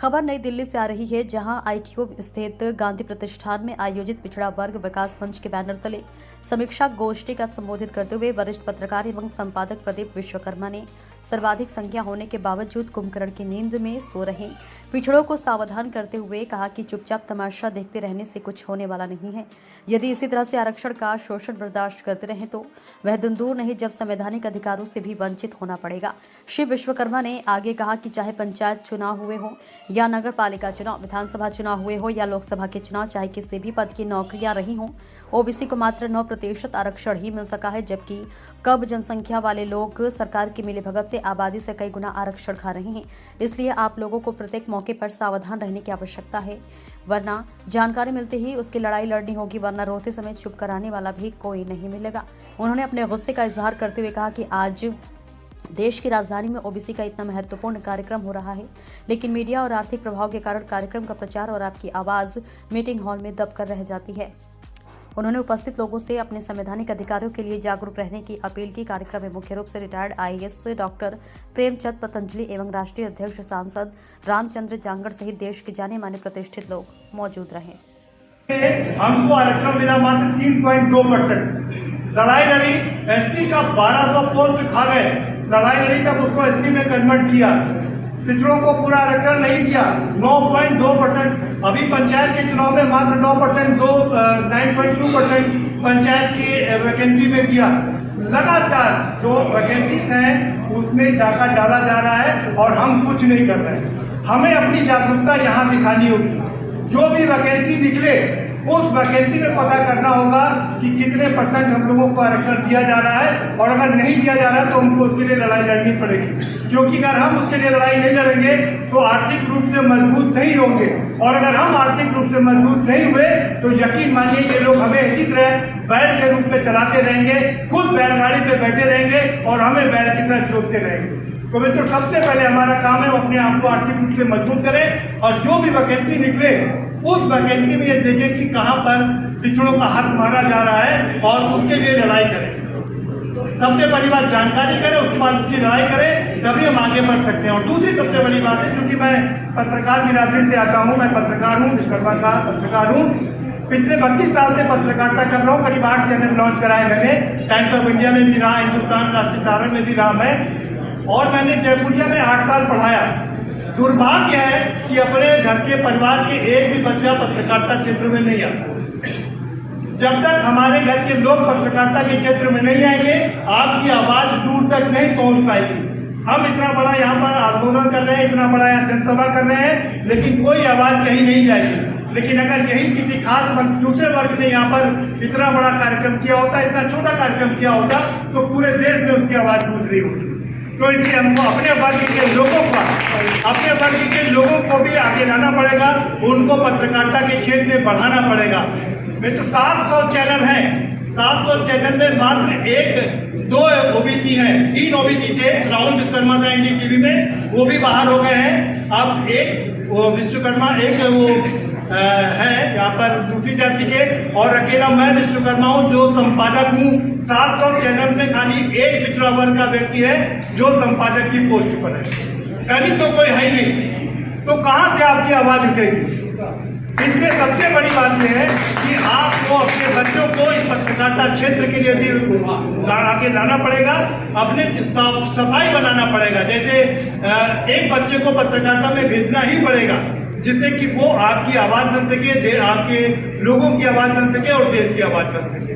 खबर नई दिल्ली से आ रही है, जहां आईटीओ स्थित गांधी प्रतिष्ठान में आयोजित पिछड़ा वर्ग विकास मंच के बैनर तले समीक्षा गोष्ठी का संबोधित करते हुए वरिष्ठ पत्रकार एवं संपादक प्रदीप विश्वकर्मा ने सर्वाधिक संख्या होने के बावजूद कुंभकर्ण की नींद में सो रहे पिछड़ों को सावधान करते हुए कहा कि चुपचाप तमाशा देखते रहने से कुछ होने वाला नहीं है। यदि इसी तरह से आरक्षण का शोषण बर्दाश्त करते रहे तो वह दिन दूर नहीं जब संवैधानिक अधिकारों से भी वंचित होना पड़ेगा। श्री विश्वकर्मा ने आगे कहा कि चाहे पंचायत चुनाव हुए हो या नगर पालिका चुनाव, विधानसभा चुनाव हुए हो या लोकसभा के चुनाव, चाहे किसी भी पद की नौकरियां रही हों, ओबीसी को मात्र 9% आरक्षण ही मिल सका है, जबकि कम जनसंख्या वाले लोग सरकार की मिलीभगत से आबादी से कई गुना आरक्षण खा रहे हैं। इसलिए आप लोगों को प्रत्येक मौके पर सावधान रहने की आवश्यकता है, वरना जानकारी मिलते ही उसकी लड़ाई लड़नी होगी, वरना रोते समय चुप कराने वाला भी कोई नहीं मिलेगा। उन्होंने अपने गुस्से का इजहार करते हुए कहा कि आज देश की राजधानी में ओबीसी का इतना महत्वपूर्ण कार्यक्रम हो रहा है, लेकिन मीडिया और आर्थिक प्रभाव के कारण कार्यक्रम का प्रचार और आपकी आवाज मीटिंग हॉल में दबकर रह जाती है। उन्होंने उपस्थित लोगों से अपने संवैधानिक अधिकारों के लिए जागरूक रहने की अपील की। कार्यक्रम में मुख्य रूप से retired IAS doctor Premchand Patanjali एवं राष्ट्रीय अध्यक्ष सांसद रामचंद्र जांगड़ सहित देश के जाने माने प्रतिष्ठित लोग मौजूद रहे। हमको आरक्षण मिला मात्र 3.2%। लड़ाई लड़ी, एसटी का 1200 पोस्ट खा गए, लड़ाई लड़ी तब उसको एसटी में कन्वर्ट किया, पिछड़ों को पूरा आरक्षण नहीं दिया, 9.2%। अभी पंचायत के चुनाव में मात्र 9%, 9.2% पंचायत की वैकेंसी में दिया। लगातार जो वैकेंसीज हैं उसमें डाका डाला जा रहा है और हम कुछ नहीं कर रहे हैं। हमें अपनी जागरूकता यहाँ दिखानी होगी। जो भी वैकेंसी निकले उस वैकेंसी में पता करना होगा कि कितने % हम लोगों को आरक्षण दिया जा रहा है, और अगर नहीं दिया जा रहा है तो हमको उसके लिए लड़ाई लड़नी पड़ेगी। क्योंकि अगर हम उसके लिए लड़ाई नहीं लड़ेंगे तो आर्थिक रूप से मजबूत नहीं होंगे, और अगर हम आर्थिक रूप से मजबूत नहीं हुए तो यकीन मानिए ये लोग हमें इसी तरह बैल के रूप में चलाते रहेंगे, खुद बैलगाड़ी पे बैठे रहेंगे और हमें बैल की तरह जोतते रहेंगे। तो मित्रों, सबसे पहले हमारा काम है अपने आप को आर्थिक रूप से मजबूत करें, और जो भी वैकेंसी निकले उस वैकेंसी में ये देखें कि कहां पर पिछड़ों का हक मारा जा रहा है और उसके लिए लड़ाई करें। सबसे बड़ी बात जानकारी करें, उसके बाद उसकी लड़ाई करें, तभी हम आगे बढ़ सकते हैं। और दूसरी सबसे बड़ी बात है, क्योंकि मैं पत्रकार बिरादरी से आता हूं, मैं पत्रकार हूं, विश्वकर्मा का पत्रकार हूं, पिछले 32 साल से पत्रकारिता कर रहा हूँ। करीब 8 चैनल लॉन्च कराए मैंने, टाइम्स ऑफ इंडिया में भी रहा, हिंदुस्तान राष्ट्रीय सहारा में भी रहा मैं, और मैंने जयपुरिया में 8 साल पढ़ाया। दुर्भाग्य है कि अपने घर के परिवार के एक भी बच्चा पत्रकारिता क्षेत्र में नहीं आता। जब तक हमारे घर के लोग पत्रकारिता के क्षेत्र में नहीं आएंगे, आपकी आवाज दूर तक नहीं पहुंच पाएगी। हम इतना बड़ा यहाँ पर आंदोलन कर रहे हैं, इतना बड़ा यहाँ जनसभा कर रहे हैं, लेकिन कोई आवाज कहीं नहीं जाएगी। लेकिन अगर यही किसी खास दूसरे वर्ग ने यहाँ पर इतना बड़ा कार्यक्रम किया होता, इतना छोटा कार्यक्रम किया होता, तो पूरे देश में उसकी आवाज गूंज रही होती। तो इसलिए हमको अपने वर्ग के लोगों को भी आगे लाना पड़ेगा, उनको पत्रकारिता के क्षेत्र में बढ़ाना पड़ेगा। मैं तो 700 चैनल है, 700 चैनल में मात्र 1-2 ओबीसी है, 3 ओबीसी थे, राहुल विश्वकर्मा था एनडीटीवी में, वो भी बाहर हो गए हैं। अब एक विश्वकर्मा, एक वो है यहाँ पर दूसरी जाति के, और अकेला मैं विश्वकर्मा हूँ जो संपादक हूँ। 700 चैनल में खाली एक पिछड़ा वर्ग का व्यक्ति है जो संपादक की पोस्ट पर है, कहीं तो कोई है नहीं, तो कहाँ से आपकी आवाज उठेगी? इसलिए सबसे बड़ी बात यह है कि आपको अपने बच्चों को इस पत्रकारिता क्षेत्र के लिए भी आगे लाना पड़ेगा, अपने सफाई बनाना पड़ेगा। जैसे एक बच्चे को पत्रकारिता में भेजना ही पड़ेगा, जिससे कि वो आपकी आवाज बन सके, आपके लोगों की आवाज बन सके और देश की आवाज बन सके।